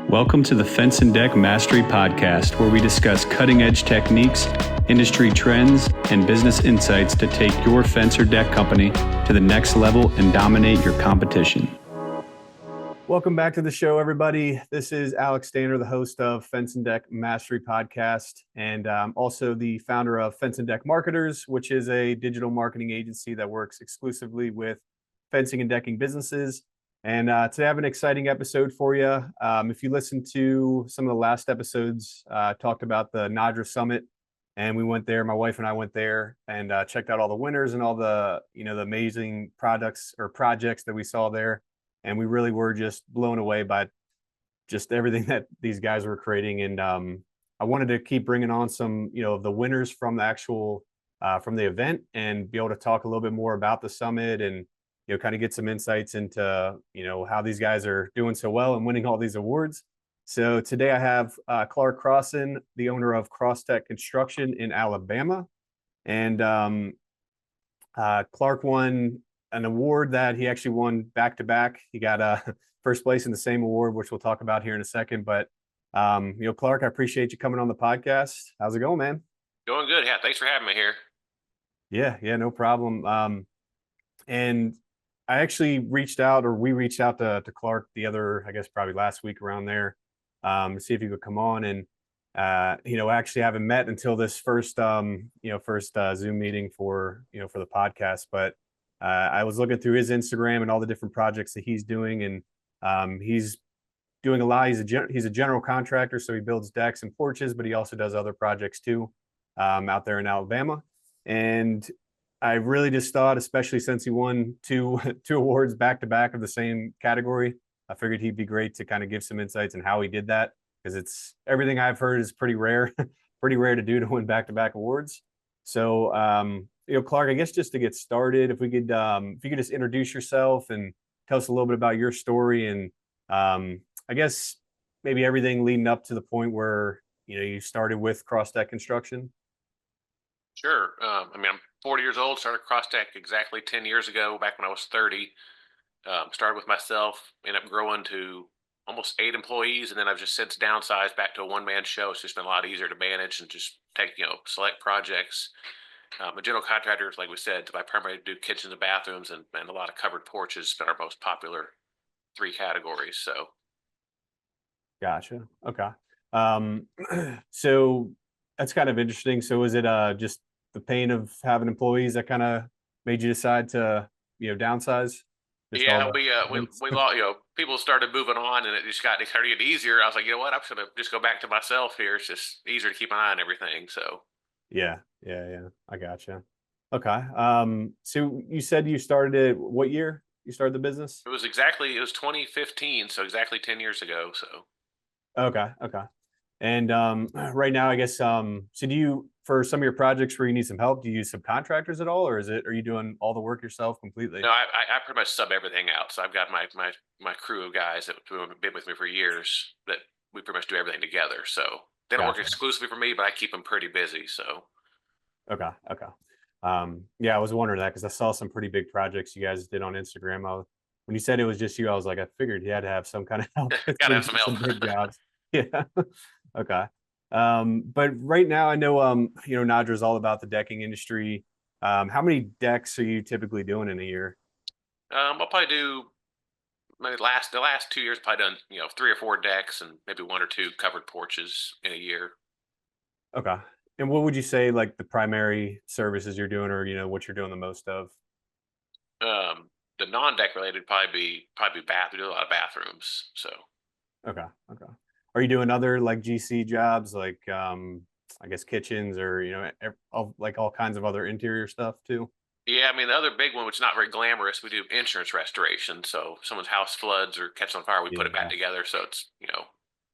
Welcome to the Fence and Deck Mastery Podcast, where we discuss cutting-edge techniques, industry trends, and business insights to take your fence or deck company to the next level and dominate your competition. Welcome back to the show, everybody. This is Alex Stainer, the host of Fence and Deck Mastery Podcast, and also the founder of Fence and Deck Marketers, which is a digital marketing agency that works exclusively with fencing and decking businesses. And today I have an exciting episode for you. If you listen to some of the last episodes, talked about the NADRA Summit, and we went there. My wife and I went there and checked out all the winners and all the the amazing products or projects that we saw there. And we really were just blown away by just everything that these guys were creating. And I wanted to keep bringing on some of the winners from the actual from the event and be able to talk a little bit more about the summit and kind of get some insights into, how these guys are doing so well and winning all these awards. So today I have Clark Crosson, the owner of Crosstek Construction in Alabama. And Clark won an award that he actually won back-to-back. He got first place in the same award, which we'll talk about here in a second. But, Clark, I appreciate you coming on the podcast. How's it going, man? Going good. Yeah, thanks for having me here. Yeah, no problem. And I actually we reached out to Clark the other, I guess probably last week around there, to see if he could come on. And actually haven't met until this first Zoom meeting for the podcast. But I was looking through his Instagram and all the different projects that he's doing, and he's doing a lot. He's a general contractor, so he builds decks and porches, but he also does other projects too, out there in Alabama. And I really just thought, especially since he won two awards back to back of the same category, I figured he'd be great to kind of give some insights on how he did that, because it's everything I've heard is pretty rare, to do to win back to back awards. So, Clark, I guess just to get started, if you could just introduce yourself and tell us a little bit about your story, and I guess maybe everything leading up to the point where you started with Crosstek Construction. Sure. I'm 40 years old, started Crosstek exactly 10 years ago, back when I was 30. Started with myself, ended up growing to almost 8 employees, and then I've just since downsized back to a one-man show. It's just been a lot easier to manage and just take, select projects. A general contractor, like we said, I primarily do kitchens and bathrooms and a lot of covered porches, been our most popular 3 categories. So. Gotcha. Okay. So that's kind of interesting. So is it just the pain of having employees that kind of made you decide to downsize? Yeah, we people started moving on, and it started getting easier. I was like, you know what, I'm just gonna just go back to myself here. It's just easier to keep an eye on everything. So Yeah. I gotcha. Okay. So you said you started it, what year you started the business? it was 2015, so exactly 10 years ago. So. Okay. And right now, I guess, so do you, for some of your projects where you need some help, do you use subcontractors at all, or are you doing all the work yourself completely? No, I pretty much sub everything out. So I've got my crew of guys that have been with me for years that we pretty much do everything together. So they don't work exclusively for me, but I keep them pretty busy. So. Okay. Yeah, I was wondering that because I saw some pretty big projects you guys did on Instagram. When you said it was just you, I was like, I figured you had to have some kind of help. Gotta have some help. Big jobs. Yeah. Okay. But right now I know, NADRA is all about the decking industry. How many decks are you typically doing in a year? I'll probably do maybe the last 2 years, probably done 3 or 4 decks and maybe 1 or 2 covered porches in a year. Okay. And what would you say, like, the primary services you're doing, or what you're doing the most of? The non-deck related probably be bath. We do a lot of bathrooms. So. Okay. Are you doing other like GC jobs, like I guess kitchens, or like all kinds of other interior stuff too? Yeah, the other big one, which is not very glamorous, we do insurance restoration. So if someone's house floods or catches on fire, we put it back together. So it's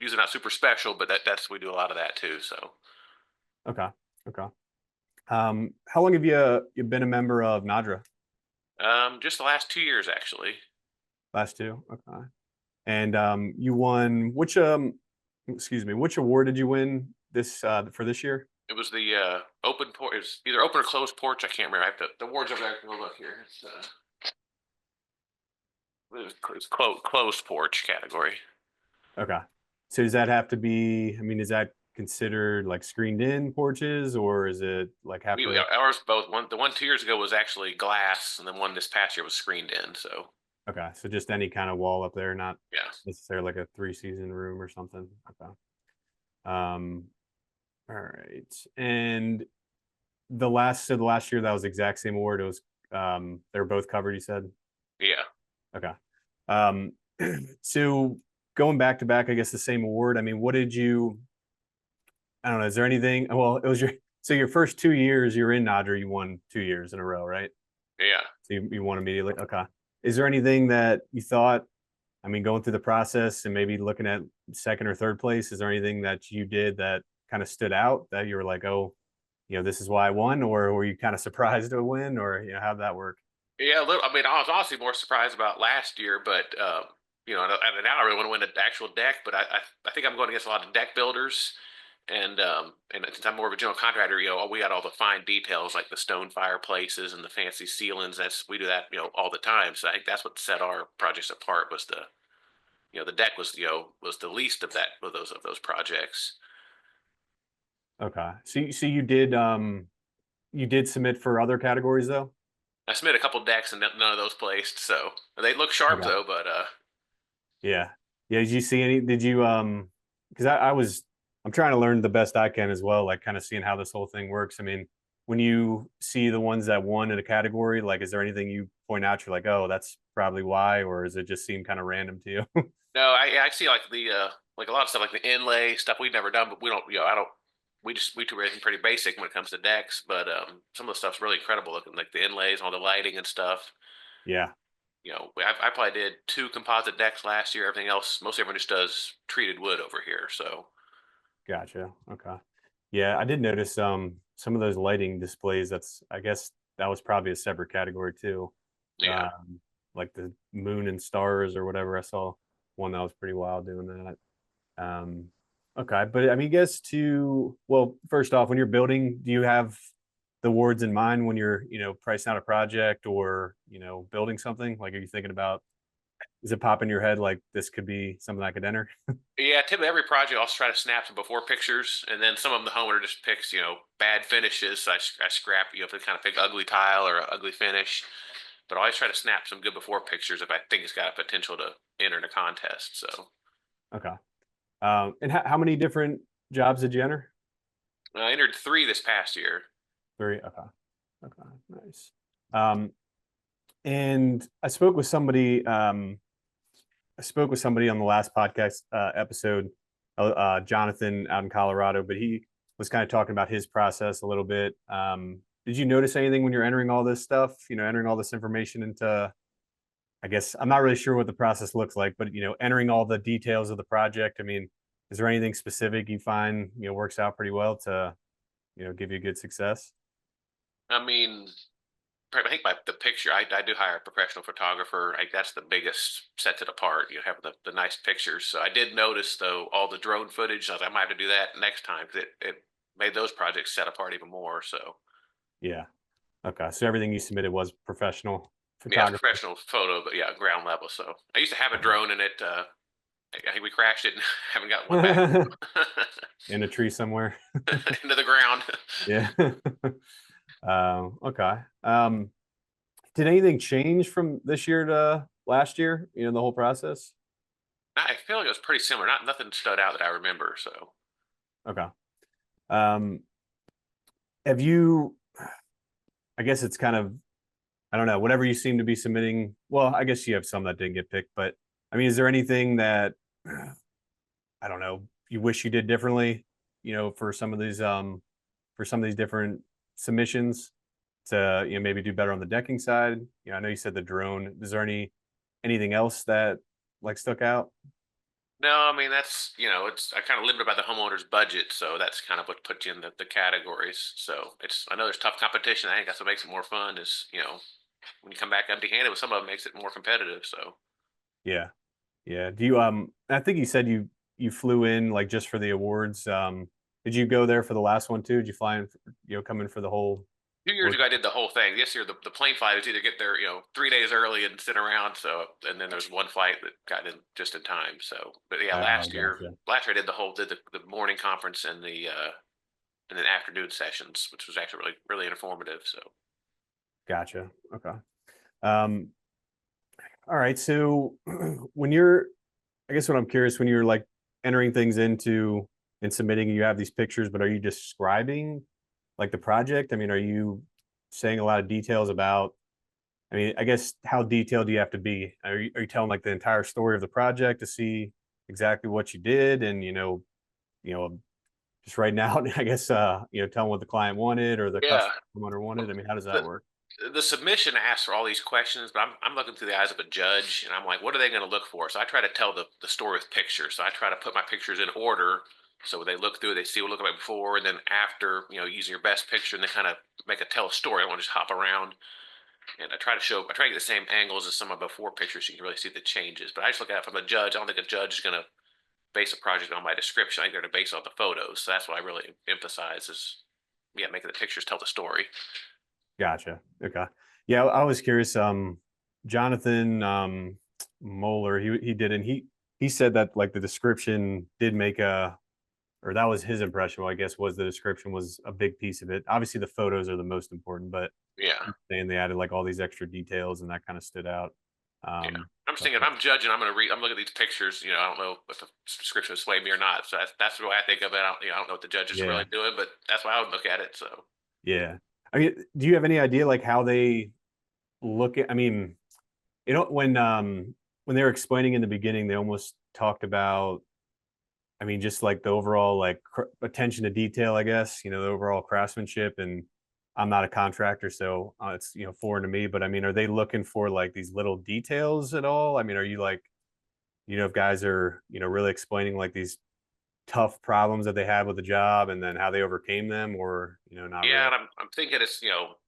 usually not super special, but that's we do a lot of that too. So. Okay. How long have you been a member of NADRA? Just the last 2 years, actually. Last 2. Okay. And you won which award did you win this for this year? It was the open porch. It was either open or closed porch. I can't remember. I have the awards over there. I can go look here. It's closed porch category. Okay. So does that have to be, I mean, is that considered like screened in porches, or is it like have to, Ours both, the one 2 years ago was actually glass, and then one this past year was screened in. So okay, so just any kind of wall up there, not yeah, necessarily like a 3-season room or something. Okay. Um, all right. And so the last year that was the exact same award. It was they were both covered, you said? yeah. Okay. Um, so going back to back, I guess the same award. I mean, what did you, I don't know, is there anything, well, it was so your first 2 years you were in NADRA, you won 2 years in a row, right? Yeah. So you won immediately. Okay. Is there anything that you thought, I mean, going through the process and maybe looking at second or third place, is there anything that you did that kind of stood out that you were like, oh, this is why I won, or were you kind of surprised to win, or how'd that work? Yeah, a little, I mean, I was honestly more surprised about last year, but and now I really want to win the actual deck, but I think I'm going against a lot of deck builders, and since I'm more of a general contractor, we got all the fine details like the stone fireplaces and the fancy ceilings. We do that, all the time. So I think that's what set our projects apart was the deck was was the least of that of those projects. Okay. So you did submit for other categories though? I submitted a couple decks and none of those placed, so they look sharp Okay. though, but Yeah. Yeah. Did you see any, did you, because I'm trying to learn the best I can as well, like kind of seeing how this whole thing works. I mean, when you see the ones that won in a category, like, is there anything you point out? You're like, oh, that's probably why, or does it just seem kind of random to you? no, I see like the like a lot of stuff like the inlay stuff we've never done, but we don't I don't we do everything pretty basic when it comes to decks, but some of the stuff's really incredible looking, like the inlays, all the lighting and stuff. Yeah. I probably did 2 composite decks last year. Everything else, most everyone just does treated wood over here. So Gotcha. Okay. Yeah, I did notice some of those lighting displays. That's, I guess that was probably a separate category too. yeah, Like the moon and stars or whatever. I saw one that was pretty wild doing that. Okay, but I mean, I guess well, first off, when you're building, do you have the awards in mind when you're, pricing out a project or, building something? Like, are you thinking about, does it pop in your head like this could be something I could enter? yeah. Typically, every project I'll try to snap some before pictures, and then some of them the homeowner just picks bad finishes. So I scrap if they kind of pick ugly tile or ugly finish. But I always try to snap some good before pictures if I think it's got a potential to enter in a contest. So Okay. And how many different jobs did you enter? I entered 3 this past year. 3. Okay. Okay. Nice. Um, and I spoke with somebody on the last podcast episode, Jonathan out in Colorado, but he was kind of talking about his process a little bit. Did you notice anything when you're entering all this stuff, entering all this information into, I guess I'm not really sure what the process looks like, but entering all the details of the project. I mean, is there anything specific you find, works out pretty well to, give you good success? I mean, I think by the picture, I do hire a professional photographer. Like that's the biggest sets it apart. You have the nice pictures. So I did notice though all the drone footage. I was like, I might have to do that next time because it made those projects set apart even more. So Yeah. Okay. So everything you submitted was professional yeah, it's photography. professional photo, but yeah, ground level. So I used to have a drone in it. I think we crashed it and haven't got one back In a tree somewhere. into the ground. Yeah. Okay. Did anything change from this year to last year? The whole process? I feel like it was pretty similar. Nothing stood out that I remember. So Okay. Um, have you, I guess it's kind of, I don't know, whatever you seem to be submitting. Well, I guess you have some that didn't get picked, but I mean, is there anything that, I don't know, you wish you did differently, for some of these different submissions to, maybe do better on the decking side? I know you said the drone. Is there anything else that like stuck out? no, I mean that's it's I kind of limited by the homeowner's budget, so that's kind of what put you in the categories. So it's I know there's tough competition. I think that's what makes it more fun is when you come back empty-handed with some of them makes it more competitive. So Yeah. Yeah. Do you I think you said you flew in like just for the awards. Did you go there for the last one too? Did you fly in, come in for the whole 2 years ago, I did the whole thing. This year, the plane flighters either get there, 3 days early and sit around. So, and then there's one flight that got in just in time. So, but yeah, Gotcha. last year I did the morning conference and then afternoon sessions, which was actually really, really informative. So, Gotcha. Okay. Um, all right. So when you're, I guess what I'm curious, when you're like entering things into and submitting, you have these pictures, but are you describing like the project? I mean, are you saying a lot of details about, I mean, I guess how detailed do you have to be? Are you telling like the entire story of the project to see exactly what you did and, you know, just right now, I guess, tell them what the client wanted or the yeah, customer wanted. I mean, how does that the work? the submission asks for all these questions, but I'm looking through the eyes of a judge, and I'm like, what are they going to look for? So I try to tell the story with pictures. So I try to put my pictures in order. So when they look through, they see what looked like before, and then after, using your best picture, and they kind of tell a story. I don't want to just hop around. And I try to get the same angles as some of the before pictures so you can really see the changes. But I just look at it from a judge. I don't think a judge is going to base a project on my description. I think they're going to base it on the photos. So that's what I really emphasize is, yeah, making the pictures tell the story. Gotcha. Okay. Yeah, I was curious. Jonathan Moeller, he did, and he said that like the description did make a, or that was his impression. Well, I guess was the description was a big piece of it. Obviously, the photos are the most important, but Yeah. saying they added like all these extra details, and that kind of stood out. Yeah. Um, I'm just but thinking, if I'm judging, I'm looking at these pictures, I don't know if the description will sway me or not. So that's the way I think of it. I don't know what the judges are yeah, really doing, but that's why I would look at it. So, yeah. I mean, do you have any idea like how they look at? I mean, when they were explaining in the beginning, they almost talked about, I mean, just like the overall like attention to detail, I guess, the overall craftsmanship. And I'm not a contractor, so it's foreign to me. But I mean, are they looking for like these little details at all? I mean, are you like, if guys are really explaining like these tough problems that they had with the job and then how they overcame them, or not yeah, really? and I'm thinking it's,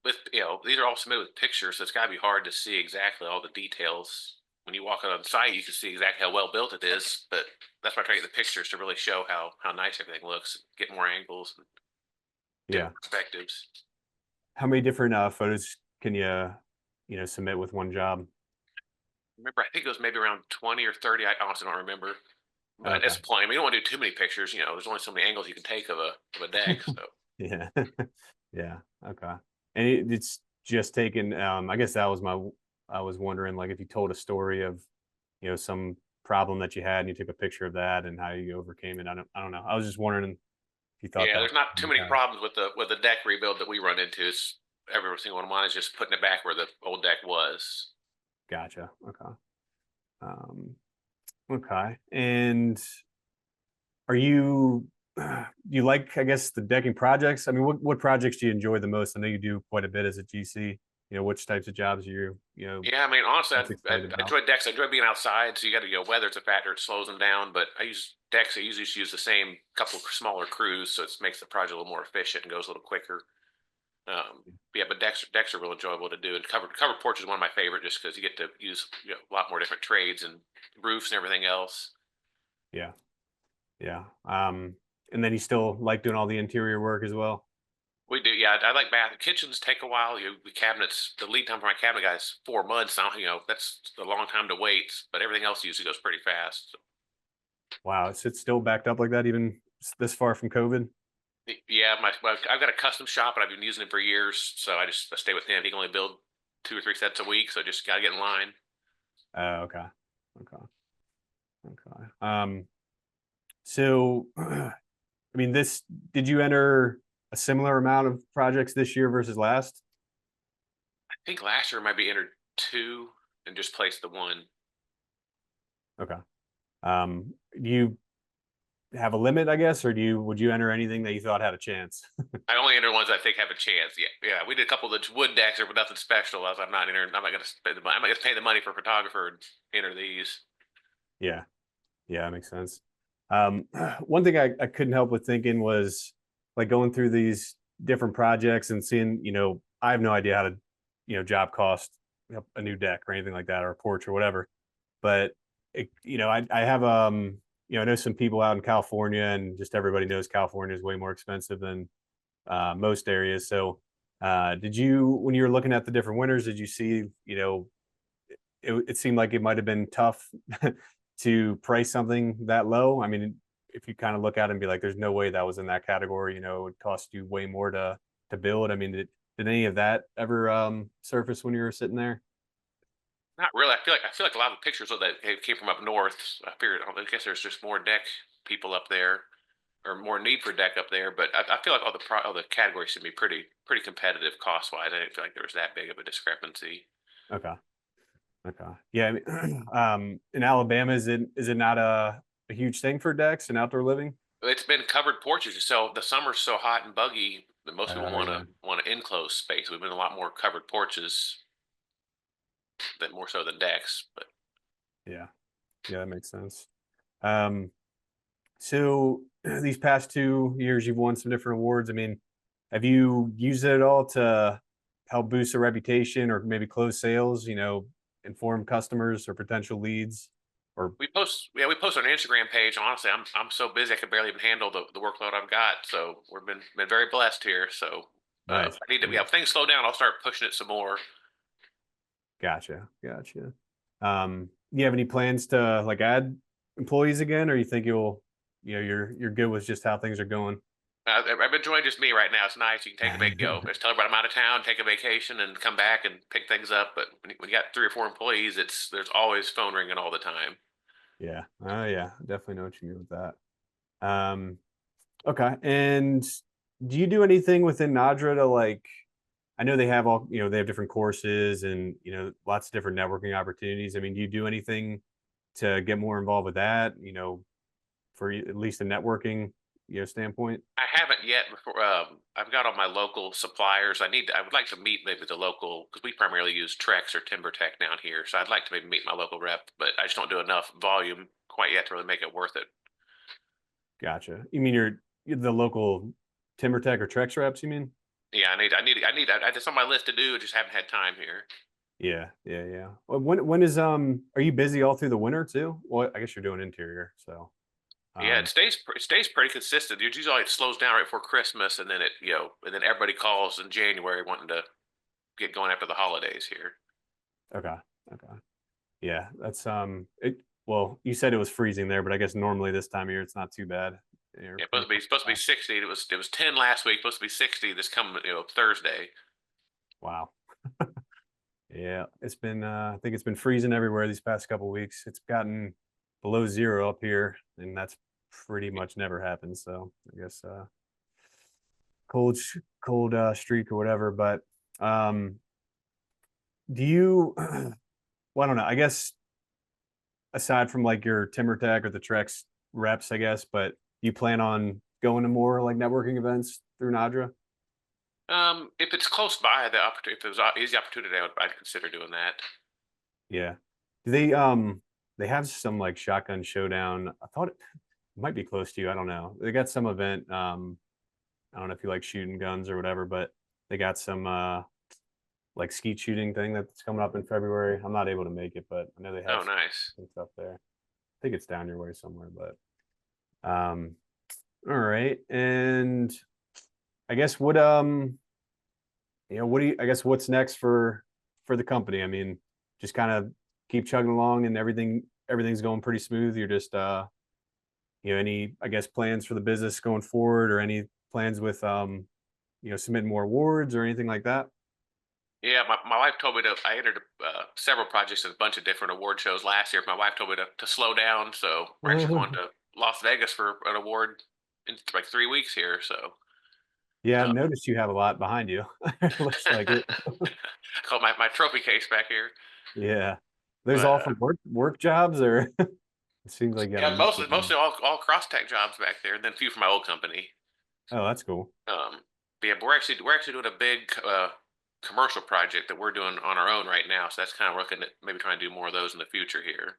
with, these are all submitted with pictures, so it's got to be hard to see exactly all the details. When you walk on site, you can see exactly how well built it is, but that's why I try to get the pictures to really show how nice everything looks, get more angles and Yeah. different perspectives. How many different photos can you submit with one job? Remember, I think it was maybe around 20 or 30. I honestly don't remember, but Okay. it's plenty. I mean, you don't want to do too many pictures. There's only so many angles you can take of a deck. So Yeah. Yeah. Okay. And it's just taken, I guess that was I was wondering like if you told a story of, some problem that you had and you took a picture of that and how you overcame it. I don't know. I was just wondering if you thought yeah, that there's not too many was. problems with the deck rebuild that we run into. It's every single one of mine is just putting it back where the old deck was. Gotcha. Okay. Um, okay. And are you, you like, I guess, the decking projects? I mean, what projects do you enjoy the most? I know you do quite a bit as a GC. Which types of jobs are Yeah, I mean, honestly, most I excited about? enjoy decks. I enjoy being outside. So you got to, weather's a factor. It slows them down. But I use decks. I usually just use the same couple of smaller crews, so it makes the project a little more efficient and goes a little quicker. Yeah, but decks are real enjoyable to do, and covered porch is one of my favorite, just because you get to use a lot more different trades and roofs and everything else. Yeah. Yeah. And then you still like doing all the interior work as well? We do, yeah. I like bath. Kitchens take a while. The cabinets, the lead time for my cabinet guy is 4 months now. That's a long time to wait. But everything else usually goes pretty fast. So, Wow. It's still backed up like that, even this far from COVID? yeah, I've got a custom shop, and I've been using it for years. So I stay with him. He can only build 2 or 3 sets a week, so I just gotta get in line. Okay. Okay. Okay. So, I mean, did you enter a similar amount of projects this year versus last? I think last year might be entered two and just placed the one. Okay. Do you have a limit, I guess, or would you enter anything that you thought had a chance? I only enter ones I think have a chance. Yeah, yeah. We did a couple of the wood decks, but nothing special. As I'm not entering, I'm not going to spend the money. I'm not going to pay the money for a photographer and enter these. Yeah. Yeah, that makes sense. One thing I couldn't help with thinking was like going through these different projects and seeing, I have no idea how to, job cost a new deck or anything like that, or a porch or whatever. But I have I know some people out in California, and just everybody knows California is way more expensive than most areas. So Did you, when you were looking at the different winners, did you see, it seemed like it might have been tough to price something that low? I mean, if you kind of look at it and be like, there's no way that was in that category, it would cost you way more to build. I mean, did any of that ever surface when you were sitting there? Not really. I feel like a lot of the pictures of that came from up north. I figured, I guess there's just more deck people up there, or more need for deck up there. But I feel like all the categories should be pretty competitive cost wise. I didn't feel like there was that big of a discrepancy. Okay. Okay. Yeah. I mean, in Alabama, is it not a huge thing for decks and outdoor living? It's been covered porches. So the summer's so hot and buggy that most people Oh yeah. want to enclose space. We've been a lot more covered porches than more so than decks. But Yeah. Yeah, that makes sense. Um, so these past 2 years, you've won some different awards. I mean, have you used it at all to help boost a reputation or maybe close sales, inform customers or potential leads? Or we post on our Instagram page. Honestly, I'm so busy I could barely even handle the workload I've got. So we've been very blessed here. So nice. I need to, yeah, if things slow down, I'll start pushing it some more. Gotcha. Gotcha. You have any plans to like add employees again, or you think you're good with just how things are going? I've been enjoying just me right now. It's nice. You can take a big go. Just tell everybody I'm out of town, take a vacation, and come back and pick things up. But when you got 3 or 4 employees, there's always phone ringing all the time. Yeah. Oh yeah. Definitely know what you mean with that. Okay. And do you do anything within NADRA to like, I know they have they have different courses and, lots of different networking opportunities. I mean, do you do anything to get more involved with that, for at least a networking, standpoint? I haven't yet. Before I've got all my local suppliers. I would like to meet maybe the local because we primarily use Trex or TimberTech down here. So I'd like to maybe meet my local rep, but I just don't do enough volume quite yet to really make it worth it. Gotcha. You mean you're the local TimberTech or Trex reps, you mean? Yeah, I just on my list to do. I just haven't had time here. Yeah, yeah, yeah. Well, when is are you busy all through the winter too? Well, I guess you're doing interior, so Yeah, um it stays pretty consistent. Usually it slows down right before Christmas, and then and then everybody calls in January wanting to get going after the holidays here. okay, okay. Yeah, that's it. Well, you said it was freezing there, but I guess normally this time of year it's not too bad. You're Yeah, pretty supposed to be 60. It was 10 last week. Supposed to be 60 this coming Thursday. wow. Yeah, it's been I think it's been freezing everywhere these past couple weeks. It's gotten below zero up here, and that's pretty much never happened. So I guess cold streak or whatever. But um, do you? Well, I don't know. I guess aside from like your TimberTech or the Trex reps, I guess, but you plan on going to more like networking events through NADRA? If it's close by, if there's an easy opportunity, I'd consider doing that. Yeah. Do they have some like shotgun showdown? I thought it might be close to you. I don't know. They got some event. I don't know if you like shooting guns or whatever, but they got some like skeet shooting thing that's coming up in February. I'm not able to make it, but I know they have Oh, nice. some stuff there. I think it's down your way somewhere, but all right. And I guess what do you I guess what's next for the company? I mean, just kind of keep chugging along and everything's going pretty smooth. You're just any I guess plans for the business going forward or any plans with submitting more awards or anything like that? Yeah, my wife told me I entered several projects at a bunch of different award shows last year. My wife told me to slow down, so we're actually going to Las Vegas for an award in like 3 weeks here. So, Yeah, I've uh, noticed you have a lot behind you. Looks like it. call my trophy case back here. Yeah. Those But all from work jobs or it seems like you got a yeah, mix of them. mostly all Crosstech jobs back there, and then a few from my old company. Oh, that's cool. But yeah, but we're actually doing a big commercial project that we're doing on our own right now. So that's kind of looking at maybe trying to do more of those in the future here.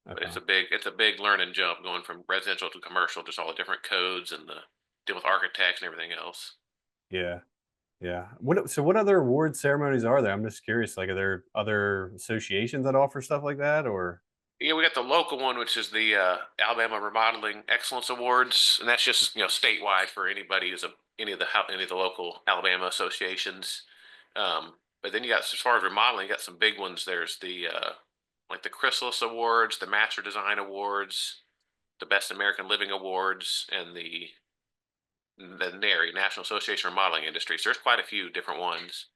But Okay. it's a big learning jump going from residential to commercial, just all the different codes and the deal with architects and everything else. Yeah. Yeah. What other award ceremonies are there? I'm just curious. Like, are there other associations that offer stuff like that or? Yeah, we got the local one, which is the Alabama Remodeling Excellence Awards, and that's just statewide for anybody who's any of the local Alabama associations. But then you got, as far as remodeling, you got some big ones. There's the like the Chrysalis Awards, the Master Design Awards, the Best American Living Awards, and the NARI, National Association of Remodeling Industries. There's quite a few different ones.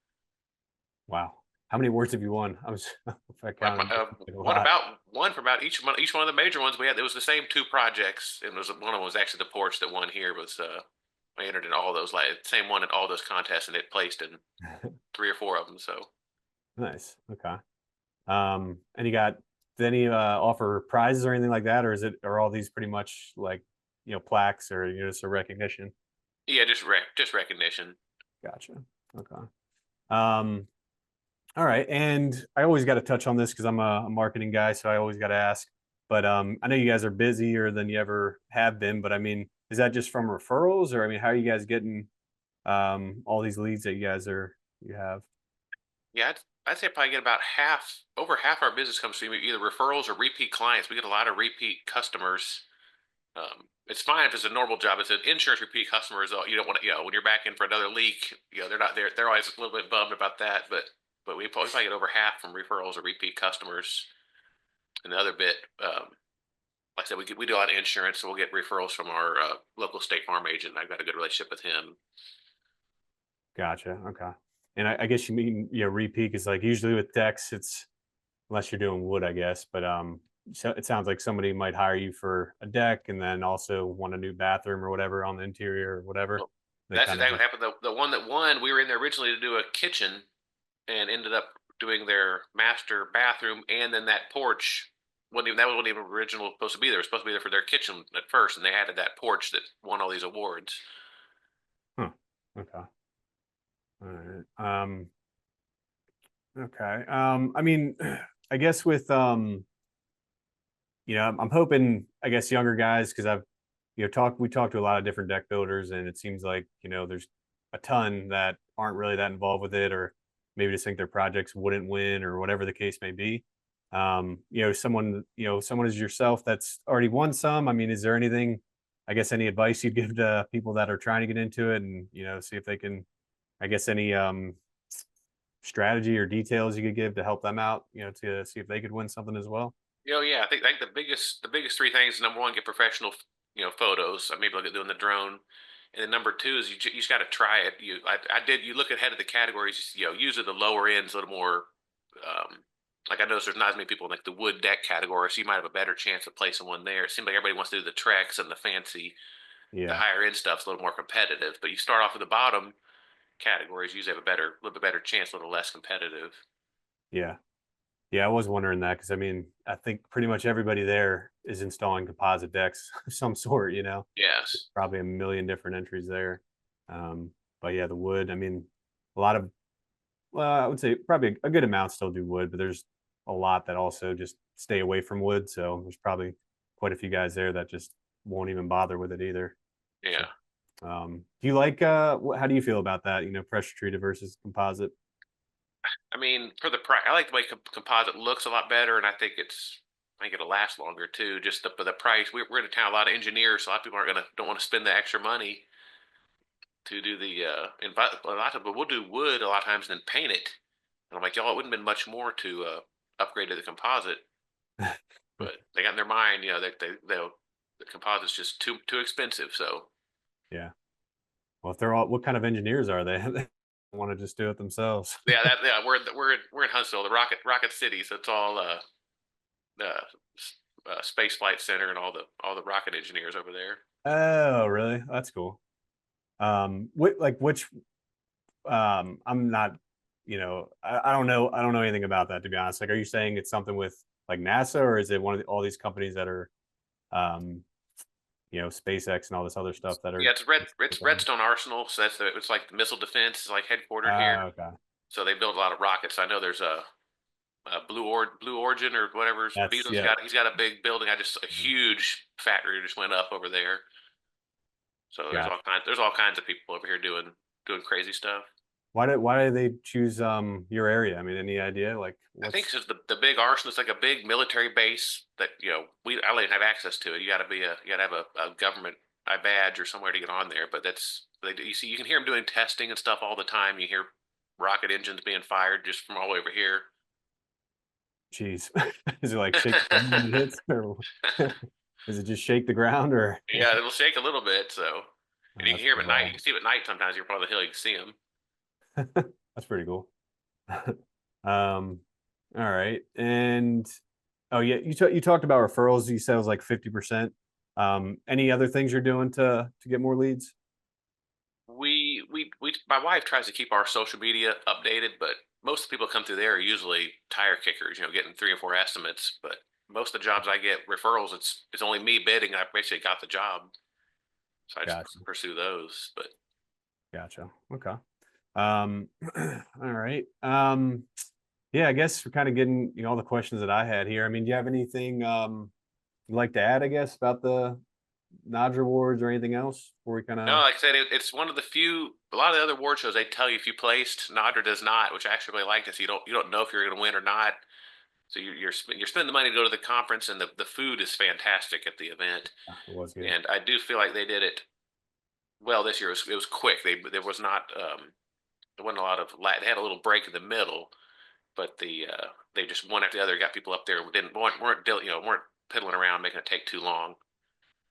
Wow. How many awards have you won? If I counted, like a lot. One for about each one of the major ones we had. It was the same two projects. It was one of them was actually the porch that won here was I entered in all those like same one in all those contests and it placed in 3 or 4 of them. So Nice. Okay. And you got, did any offer prizes or anything like that, or are all these pretty much like, plaques or just a recognition? yeah, just recognition. Gotcha. Okay. All right. And I always got to touch on this because I'm a marketing guy, so I always got to ask. But I know you guys are busier than you ever have been, but I mean, is that just from referrals, or I mean, how are you guys getting all these leads that you have? Yeah, I'd say probably get about over half our business comes from either referrals or repeat clients. We get a lot of repeat customers. It's fine if it's a normal job. It's an insurance repeat customers. You don't want to, when you're back in for another leak, they're not there. They're always a little bit bummed about that. But we probably get over half from referrals or repeat customers. And the other bit, like I said, we do a lot of insurance, so we'll get referrals from our local State Farm agent. I've got a good relationship with him. Gotcha. Okay. And I guess you mean, repeat is like usually with decks, it's unless you're doing wood, I guess. But so it sounds like somebody might hire you for a deck and then also want a new bathroom or whatever on the interior or whatever. Well, They that's kind of exactly what happened. The one that won, we were in there originally to do a kitchen, and ended up doing their master bathroom, and then that porch. Wasn't even original supposed to be there. It was supposed to be there for their kitchen at first, and they added that porch that won all these awards. huh. Okay. All right. Okay. I mean, I guess with I'm hoping, I guess, younger guys, because we talked to a lot of different deck builders, and it seems like, there's a ton that aren't really that involved with it, or maybe just think their projects wouldn't win or whatever the case may be. Someone as yourself that's already won some. I mean, is there anything, I guess, any advice you'd give to people that are trying to get into it and, see if they can, I guess, any strategy or details you could give to help them out, to see if they could win something as well? Yeah, I think the biggest three things. Number one, get professional, photos. I maybe look at doing the drone, and then number two is you just got to try it. You look ahead of the categories. Usually the lower ends a little more. Like I noticed there's not as many people in like the wood deck category, so you might have a better chance of placing one there. It seems like everybody wants to do the Trex and the fancy, the Yeah. higher end stuff's a little more competitive. But you start off with the bottom categories, you usually have little bit better chance, a little less competitive. Yeah. Yeah, I was wondering that because I mean, I think pretty much everybody there is installing composite decks of some sort, Yes. probably a million different entries there. But yeah, the wood, I mean, a lot of, well, I would say probably a good amount still do wood, but there's a lot that also just stay away from wood. So there's probably quite a few guys there that just won't even bother with it either. Yeah. Do you like, how do you feel about that? Pressure treated versus composite? I mean, for the price, I like the way composite looks a lot better, and I think it'll last longer too. Just for the price, we're in a town a lot of engineers, so a lot of people don't want to spend the extra money to do the a lot of people will do wood a lot of times and then paint it. And I'm like, y'all, it wouldn't have been much more to upgrade to the composite, but they got in their mind, the composite's just too expensive. So Yeah. Well, if they're all, what kind of engineers are they? They want to just do it themselves. yeah, we're in Huntsville, the Rocket City, so it's all the Space Flight Center and all the rocket engineers over there. Oh, really? That's cool. Which I'm not, I don't know anything about that, to be honest. Like, are you saying it's something with like NASA, or is it one of all these companies that are, um, SpaceX and all this other stuff that Yeah, are? it's Redstone Arsenal, so it's like the missile defense is like headquartered here. Okay. So they build a lot of rockets. I know there's Blue Origin or whatever. That's, yeah. He's got a big building. A huge factory just went up over there. So Got there's all kinds of people over here doing crazy stuff. Why do they choose your area? I mean, any idea? Like, I think what's because the big arsenal is like a big military base that I didn't have access to it. You got to have a government badge or somewhere to get on there. But you can hear them doing testing and stuff all the time. You hear rocket engines being fired just from all over here. geez? Is it like shake the ground when it hits, or does it just shake the ground, or? Yeah, it'll shake a little bit. So, and you can That's hear them pretty at night. You wild. can see them at night sometimes. You're probably the hill. You can see them. That's pretty cool. All right, and oh yeah, you talked about referrals. You said it was like 50%. Any other things you're doing to get more leads? My wife tries to keep our social media updated, but most of the people come through there are usually tire kickers, getting 3 or 4 estimates. But most of the jobs I get referrals, it's only me bidding. I basically got the job, so I just Gotcha. pursue those. But Gotcha. Okay. All right. Yeah, I guess we're kind of getting all the questions that I had here. I mean, do you have anything you'd like to add, I guess, about the NADRA awards or anything else before we kind no, of? like I said, it's one of the few. A lot of the other award shows they tell you if you placed. NADRA does not, which I actually really like this. You don't know if you're going to win or not. So you're spending the money to go to the conference, and the food is fantastic at the event. It was good. And I do feel like they did it well this year. It was quick. There was not there wasn't a lot of they had a little break in the middle, but they just one after the other got people up there and weren't piddling around making it take too long.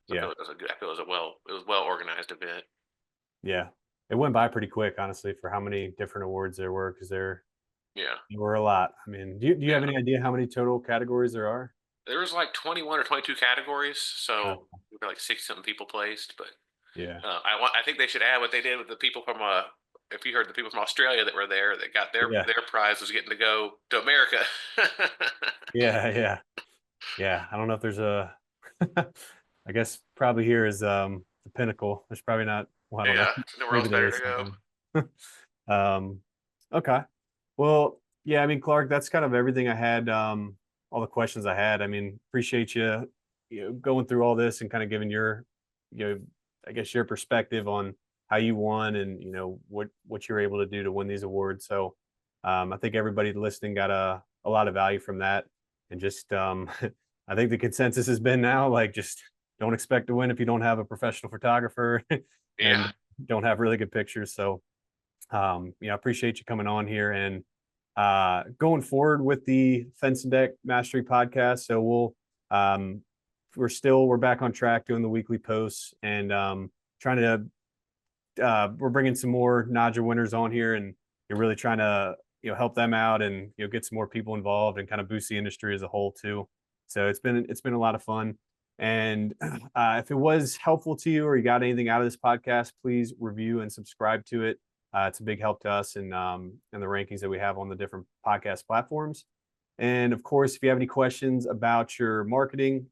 So Yeah. I feel it was well organized event. Yeah. It went by pretty quick, honestly, for how many different awards there were, because there Yeah. were a lot. I mean, do you have Yeah. any idea how many total categories there are? There was like 21 or 22 categories, Uh, so we got like 60-something people placed. But yeah. I think they should add what they did with the people from if you heard the people from Australia that were there that got Yeah. their prize was getting to go to America. Yeah. Yeah. Yeah. I don't know if there's a I guess probably here is the pinnacle. There's probably not, well, I don't know. Yeah, nowhere Maybe else there better is to go. something. Okay. Well, yeah, I mean, Clark, that's kind of everything I had, all the questions I had. I mean, appreciate you going through all this and kind of giving your, I guess your perspective on how you won and, what you're able to do to win these awards. So, I think everybody listening got a lot of value from that. And just, I think the consensus has been now, like, just don't expect to win if you don't have a professional photographer Yeah. and don't have really good pictures. So, I appreciate you coming on here and going forward with the Fence and Deck Mastery podcast. So we're back on track doing the weekly posts and trying to we're bringing some more NADRA winners on here and you're really trying to help them out and get some more people involved and kind of boost the industry as a whole too. So it's been a lot of fun. And if it was helpful to you or you got anything out of this podcast, please review and subscribe to it. It's a big help to us in the rankings that we have on the different podcast platforms. And of course, if you have any questions about your marketing,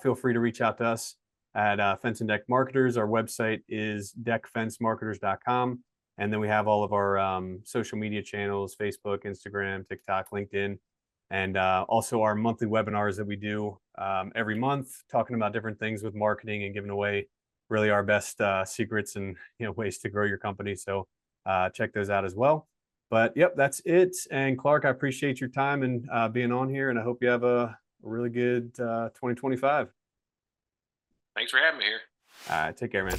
feel free to reach out to us at Fence and Deck Marketers. Our website is deckfencemarketers.com. And then we have all of our social media channels, Facebook, Instagram, TikTok, LinkedIn, and also our monthly webinars that we do every month, talking about different things with marketing and giving away really our best secrets and ways to grow your company. So check those out as well. But yep, that's it. And Clark, I appreciate your time and being on here, and I hope you have a really good 2025. Thanks for having me here. Take care, man.